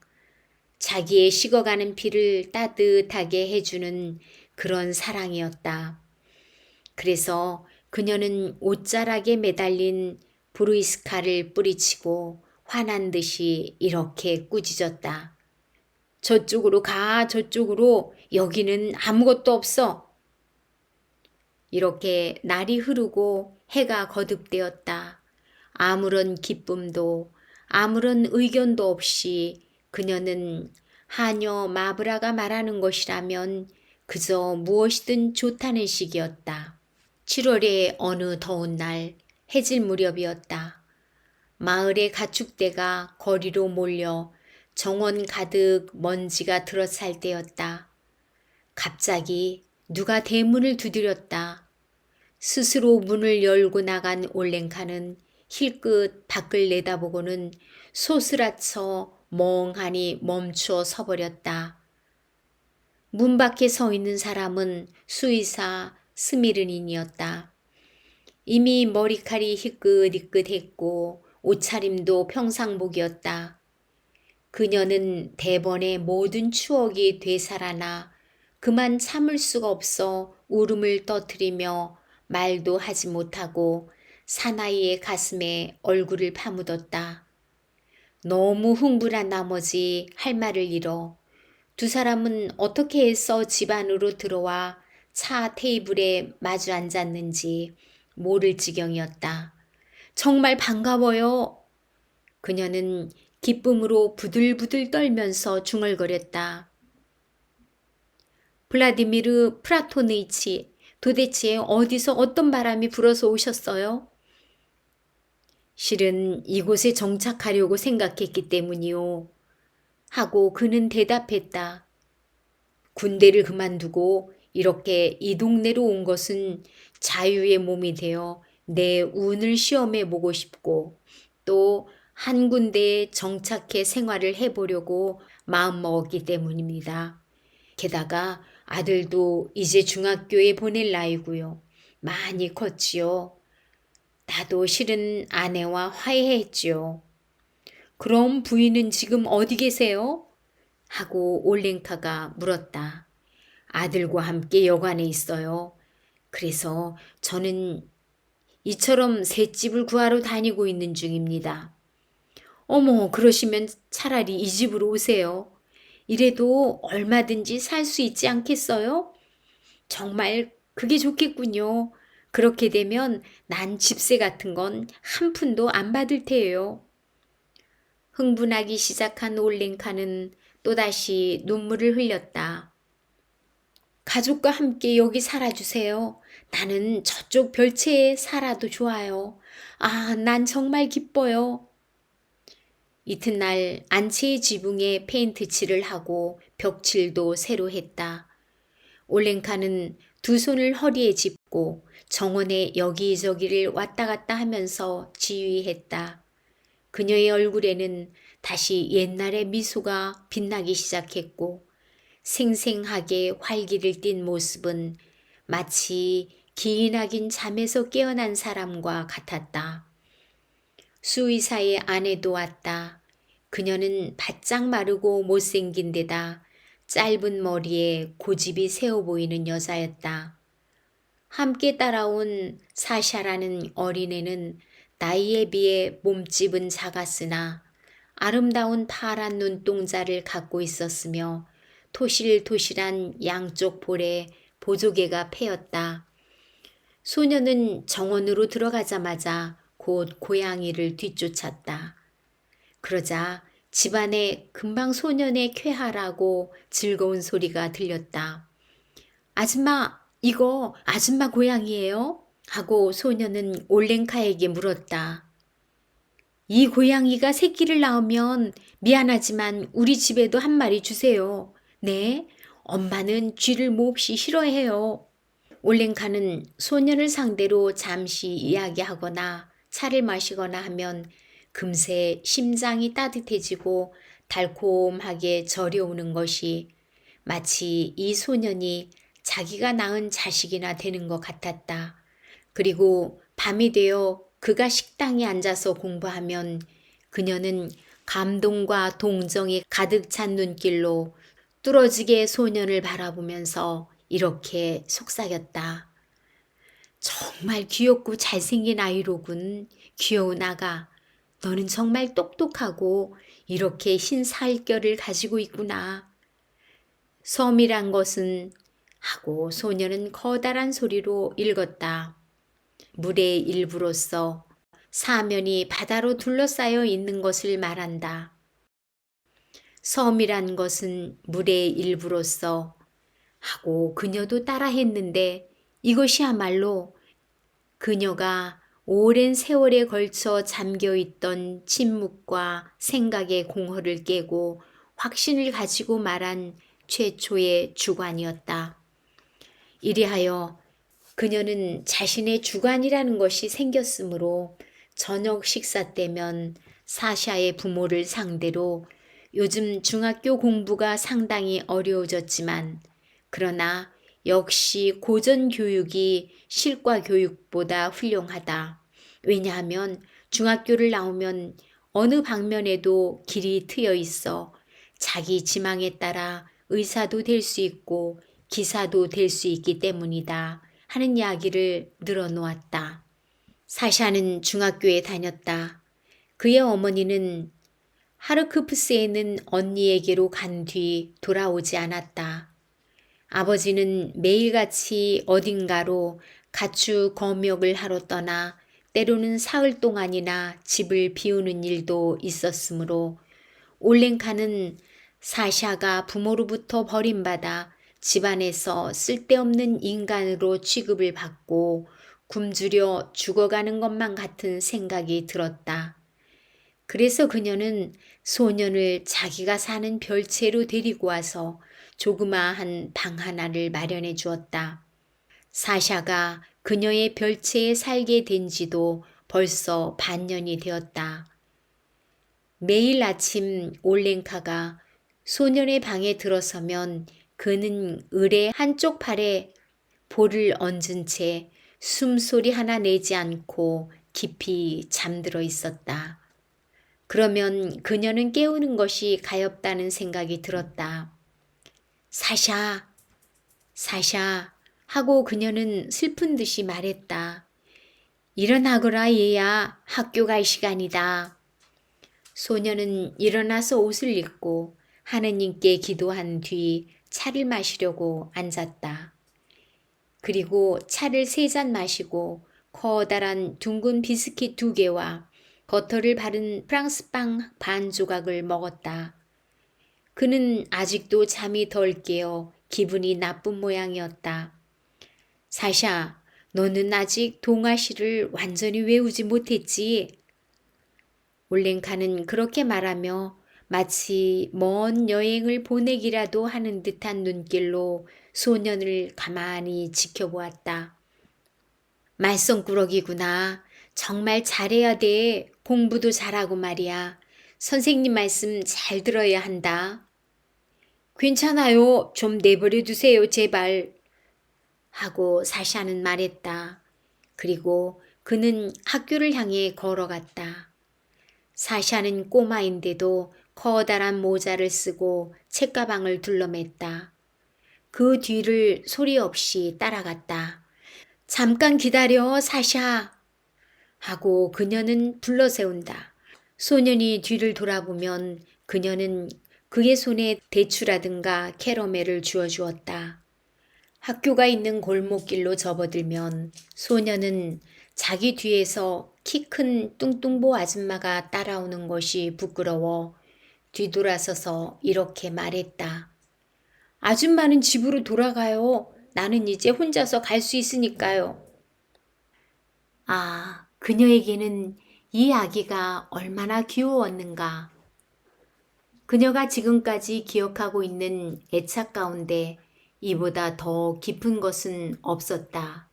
자기의 식어가는 피를 따뜻하게 해주는 그런 사랑이었다. 그래서 그녀는 옷자락에 매달린 브루이스카를 뿌리치고 화난 듯이 이렇게 꾸짖었다. 저쪽으로 가, 저쪽으로. 여기는 아무것도 없어. 이렇게 날이 흐르고 해가 거듭되었다. 아무런 기쁨도 아무런 의견도 없이 그녀는 하녀 마브라가 말하는 것이라면 그저 무엇이든 좋다는 식이었다. 7월의 어느 더운 날 해질 무렵이었다. 마을의 가축대가 거리로 몰려 정원 가득 먼지가 들어찰 때였다. 갑자기 누가 대문을 두드렸다. 스스로 문을 열고 나간 올랭카는 힐끗 밖을 내다보고는 소스라쳐 멍하니 멈추어 서버렸다. 문 밖에 서 있는 사람은 수의사 스미르닌이었다. 이미 머리칼이 희끗희끗했고 옷차림도 평상복이었다. 그녀는 대번의 모든 추억이 되살아나 그만 참을 수가 없어 울음을 터뜨리며 말도 하지 못하고 사나이의 가슴에 얼굴을 파묻었다. 너무 흥분한 나머지 할 말을 잃어 두 사람은 어떻게 해서 집 안으로 들어와 차 테이블에 마주 앉았는지 모를 지경이었다. 정말 반가워요. 그녀는 기쁨으로 부들부들 떨면서 중얼거렸다. 블라디미르 프라토느이치, 도대체 어디서 어떤 바람이 불어서 오셨어요? 실은 이곳에 정착하려고 생각했기 때문이요. 하고 그는 대답했다. 군대를 그만두고 이렇게 이 동네로 온 것은 자유의 몸이 되어 내 운을 시험해 보고 싶고 또 한 군데에 정착해 생활을 해보려고 마음먹었기 때문입니다. 게다가 아들도 이제 중학교에 보낼 나이고요. 많이 컸지요. 나도 실은 아내와 화해했지요. 그럼 부인은 지금 어디 계세요? 하고 올랭카가 물었다. 아들과 함께 여관에 있어요. 그래서 저는 이처럼 셋집을 구하러 다니고 있는 중입니다. 어머, 그러시면 차라리 이 집으로 오세요. 이래도 얼마든지 살 수 있지 않겠어요? 정말 그게 좋겠군요. 그렇게 되면 난 집세 같은 건 한 푼도 안 받을 테예요. 흥분하기 시작한 올랭카는 또다시 눈물을 흘렸다. 가족과 함께 여기 살아주세요. 나는 저쪽 별채에 살아도 좋아요. 아, 난 정말 기뻐요. 이튿날 안채의 지붕에 페인트 칠을 하고 벽칠도 새로 했다. 올랭카는 두 손을 허리에 짚고 정원에 여기저기를 왔다 갔다 하면서 지휘했다. 그녀의 얼굴에는 다시 옛날의 미소가 빛나기 시작했고 생생하게 활기를 띤 모습은 마치 기인하긴 잠에서 깨어난 사람과 같았다. 수의사의 아내도 왔다. 그녀는 바짝 마르고 못생긴 데다 짧은 머리에 고집이 세어 보이는 여자였다. 함께 따라온 사샤라는 어린애는 나이에 비해 몸집은 작았으나 아름다운 파란 눈동자를 갖고 있었으며 토실토실한 양쪽 볼에 보조개가 패였다. 소녀는 정원으로 들어가자마자 곧 고양이를 뒤쫓았다. 그러자 집안에 금방 소년의 쾌활하고 즐거운 소리가 들렸다. 아줌마, 이거 아줌마 고양이에요? 하고 소년은 올랭카에게 물었다. 이 고양이가 새끼를 낳으면 미안하지만 우리 집에도 한 마리 주세요. 네, 엄마는 쥐를 몹시 싫어해요. 올랭카는 소년을 상대로 잠시 이야기하거나 차를 마시거나 하면 금세 심장이 따뜻해지고 달콤하게 저려오는 것이 마치 이 소년이 자기가 낳은 자식이나 되는 것 같았다. 그리고 밤이 되어 그가 식당에 앉아서 공부하면 그녀는 감동과 동정이 가득 찬 눈길로 뚫어지게 소년을 바라보면서 이렇게 속삭였다. 정말 귀엽고 잘생긴 아이로군. 귀여운 아가. 너는 정말 똑똑하고 이렇게 흰 살결을 가지고 있구나. 섬이란 것은 하고 소녀는 커다란 소리로 읽었다. 물의 일부로서 사면이 바다로 둘러싸여 있는 것을 말한다. 섬이란 것은 물의 일부로서 하고 그녀도 따라했는데 이것이야말로 그녀가 오랜 세월에 걸쳐 잠겨있던 침묵과 생각의 공허를 깨고 확신을 가지고 말한 최초의 주관이었다. 이리하여 그녀는 자신의 주관이라는 것이 생겼으므로 저녁 식사 때면 사샤의 부모를 상대로 요즘 중학교 공부가 상당히 어려워졌지만 그러나 역시 고전 교육이 실과 교육보다 훌륭하다. 왜냐하면 중학교를 나오면 어느 방면에도 길이 트여 있어 자기 지망에 따라 의사도 될 수 있고 기사도 될 수 있기 때문이다 하는 이야기를 늘어놓았다. 사샤는 중학교에 다녔다. 그의 어머니는 하르크프스에 있는 언니에게로 간 뒤 돌아오지 않았다. 아버지는 매일같이 어딘가로 가축 검역을 하러 떠나 때로는 사흘 동안이나 집을 비우는 일도 있었으므로 올랭카는 사샤가 부모로부터 버림받아 집안에서 쓸데없는 인간으로 취급을 받고 굶주려 죽어가는 것만 같은 생각이 들었다. 그래서 그녀는 소년을 자기가 사는 별채로 데리고 와서 조그마한 방 하나를 마련해 주었다. 사샤가 그녀의 별채에 살게 된 지도 벌써 반년이 되었다. 매일 아침 올랭카가 소년의 방에 들어서면 그는 을의 한쪽 팔에 볼을 얹은 채 숨소리 하나 내지 않고 깊이 잠들어 있었다. 그러면 그녀는 깨우는 것이 가엾다는 생각이 들었다. 사샤, 사샤 하고 그녀는 슬픈 듯이 말했다. 일어나거라 얘야, 학교 갈 시간이다. 소녀는 일어나서 옷을 입고 하느님께 기도한 뒤 차를 마시려고 앉았다. 그리고 차를 3잔 마시고 커다란 둥근 비스킷 2개와 버터를 바른 프랑스빵 반 조각을 먹었다. 그는 아직도 잠이 덜 깨어 기분이 나쁜 모양이었다. 사샤, 너는 아직 동화시를 완전히 외우지 못했지? 올랭카는 그렇게 말하며 마치 먼 여행을 보내기라도 하는 듯한 눈길로 소년을 가만히 지켜보았다. 말썽꾸러기구나. 정말 잘해야 돼. 공부도 잘하고 말이야. 선생님 말씀 잘 들어야 한다. 괜찮아요. 좀 내버려 두세요, 제발. 하고 사샤는 말했다. 그리고 그는 학교를 향해 걸어갔다. 사샤는 꼬마인데도 커다란 모자를 쓰고 책가방을 둘러맸다. 그 뒤를 소리 없이 따라갔다. 잠깐 기다려, 사샤. 하고 그녀는 불러세운다. 소년이 뒤를 돌아보면 그녀는 그의 손에 대추라든가 캐러멜을 주어주었다. 학교가 있는 골목길로 접어들면 소년은 자기 뒤에서 키 큰 뚱뚱보 아줌마가 따라오는 것이 부끄러워 뒤돌아서서 이렇게 말했다. 아줌마는 집으로 돌아가요. 나는 이제 혼자서 갈 수 있으니까요. 아, 그녀에게는 이 아기가 얼마나 귀여웠는가. 그녀가 지금까지 기억하고 있는 애착 가운데 이보다 더 깊은 것은 없었다.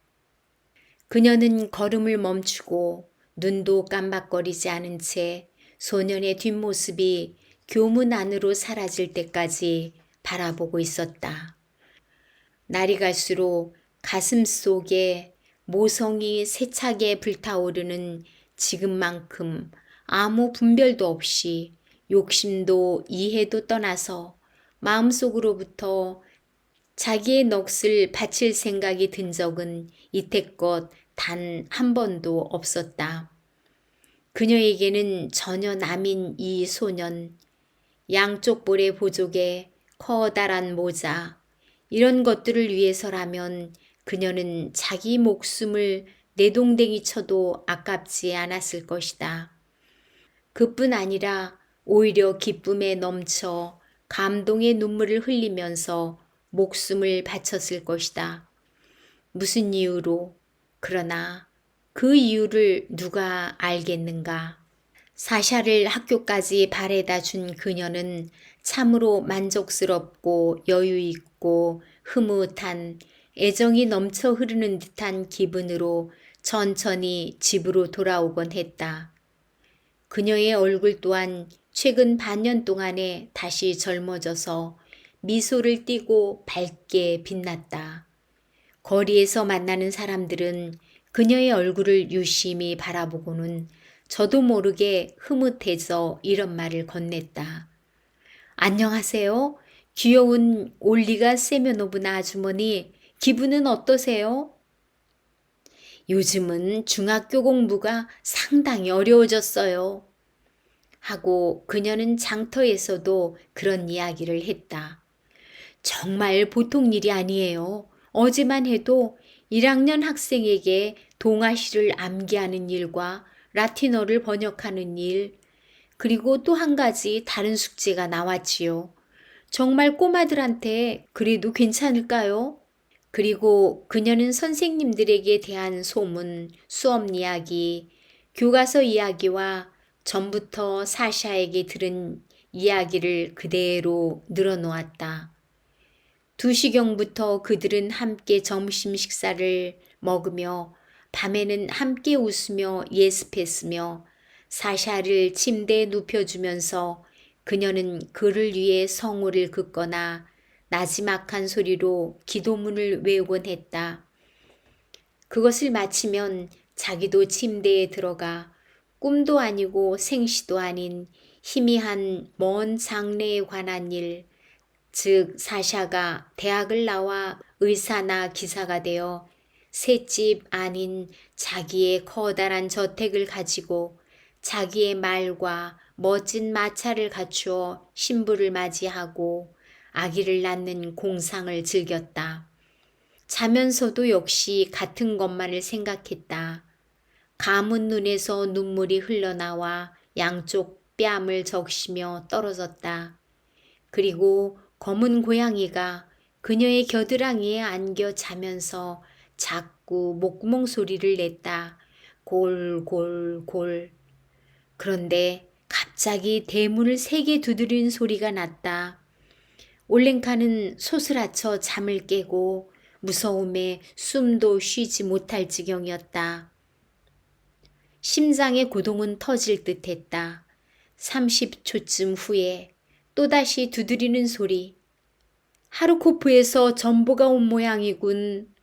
그녀는 걸음을 멈추고 눈도 깜박거리지 않은 채 소년의 뒷모습이 교문 안으로 사라질 때까지 바라보고 있었다. 날이 갈수록 가슴 속에 모성이 세차게 불타오르는 지금만큼 아무 분별도 없이 욕심도 이해도 떠나서 마음속으로부터 자기의 넋을 바칠 생각이 든 적은 이태껏 단 한 번도 없었다. 그녀에게는 전혀 남인 이 소년, 양쪽 볼의 보조개, 커다란 모자, 이런 것들을 위해서라면 그녀는 자기 목숨을 내동댕이 쳐도 아깝지 않았을 것이다. 그뿐 아니라 오히려 기쁨에 넘쳐 감동의 눈물을 흘리면서 목숨을 바쳤을 것이다. 무슨 이유로? 그러나 그 이유를 누가 알겠는가? 사샤를 학교까지 바래다 준 그녀는 참으로 만족스럽고 여유 있고 흐뭇한 애정이 넘쳐 흐르는 듯한 기분으로 천천히 집으로 돌아오곤 했다. 그녀의 얼굴 또한 최근 반년 동안에 다시 젊어져서 미소를 띠고 밝게 빛났다. 거리에서 만나는 사람들은 그녀의 얼굴을 유심히 바라보고는 저도 모르게 흐뭇해져 이런 말을 건넸다. 안녕하세요. 귀여운 올리가 세면노브나 아주머니, 기분은 어떠세요? 요즘은 중학교 공부가 상당히 어려워졌어요. 하고 그녀는 장터에서도 그런 이야기를 했다. 정말 보통 일이 아니에요. 어제만 해도 1학년 학생에게 동아시를 암기하는 일과 라틴어를 번역하는 일, 그리고 또 한 가지 다른 숙제가 나왔지요. 정말 꼬마들한테 그래도 괜찮을까요? 그리고 그녀는 선생님들에게 대한 소문, 수업 이야기, 교과서 이야기와 전부터 사샤에게 들은 이야기를 그대로 늘어놓았다. 2시경부터 그들은 함께 점심 식사를 먹으며 밤에는 함께 웃으며 예습했으며 사샤를 침대에 눕혀주면서 그녀는 그를 위해 성호를 긋거나 나지막한 소리로 기도문을 외우곤 했다. 그것을 마치면 자기도 침대에 들어가 꿈도 아니고 생시도 아닌 희미한 먼 장래에 관한 일, 즉 사샤가 대학을 나와 의사나 기사가 되어 셋집 아닌 자기의 커다란 저택을 가지고 자기의 말과 멋진 마차를 갖추어 신부를 맞이하고 아기를 낳는 공상을 즐겼다. 자면서도 역시 같은 것만을 생각했다. 감은 눈에서 눈물이 흘러나와 양쪽 뺨을 적시며 떨어졌다. 그리고 검은 고양이가 그녀의 겨드랑이에 안겨 자면서 자꾸 목구멍 소리를 냈다. 골골골. 그런데 갑자기 대문을 세게 두드리는 소리가 났다. 올랭카는 소스라쳐 잠을 깨고 무서움에 숨도 쉬지 못할 지경이었다. 심장의 고동은 터질 듯했다. 30초쯤 후에 또다시 두드리는 소리. 하르코프에서 전보가 온 모양이군.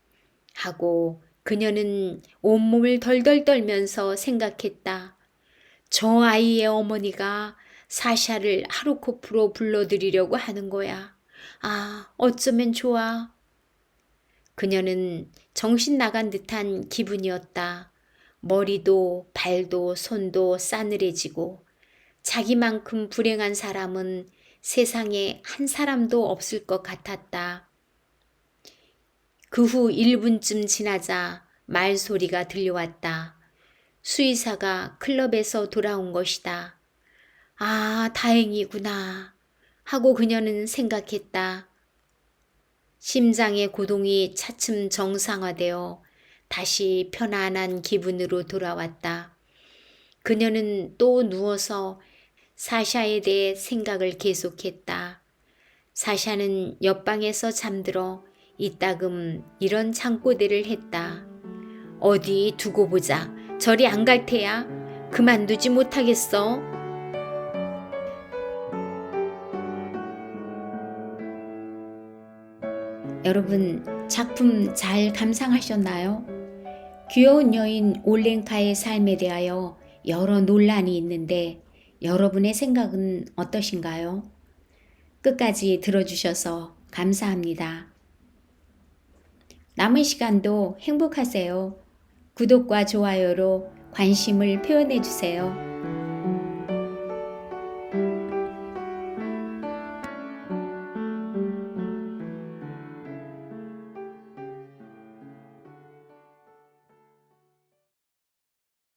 하고 그녀는 온몸을 덜덜 떨면서 생각했다. 저 아이의 어머니가 사샤를 하르코프로 불러들이려고 하는 거야. 아, 어쩌면 좋아. 그녀는 정신 나간 듯한 기분이었다. 머리도 발도 손도 싸늘해지고 자기만큼 불행한 사람은 세상에 한 사람도 없을 것 같았다. 그 후 1분쯤 지나자 말소리가 들려왔다. 수의사가 클럽에서 돌아온 것이다. 아, 다행이구나 하고 그녀는 생각했다. 심장의 고동이 차츰 정상화되어 다시 편안한 기분으로 돌아왔다. 그녀는 또 누워서 사샤에 대해 생각을 계속했다. 사샤는 옆방에서 잠들어 이따금 이런 잠꼬대를 했다. 어디 두고 보자. 저리 안 갈 테야. 그만두지 못하겠어. 여러분, 작품 잘 감상하셨나요? 귀여운 여인 올렌카의 삶에 대하여 여러 논란이 있는데 여러분의 생각은 어떠신가요? 끝까지 들어주셔서 감사합니다. 남은 시간도 행복하세요. 구독과 좋아요로 관심을 표현해 주세요.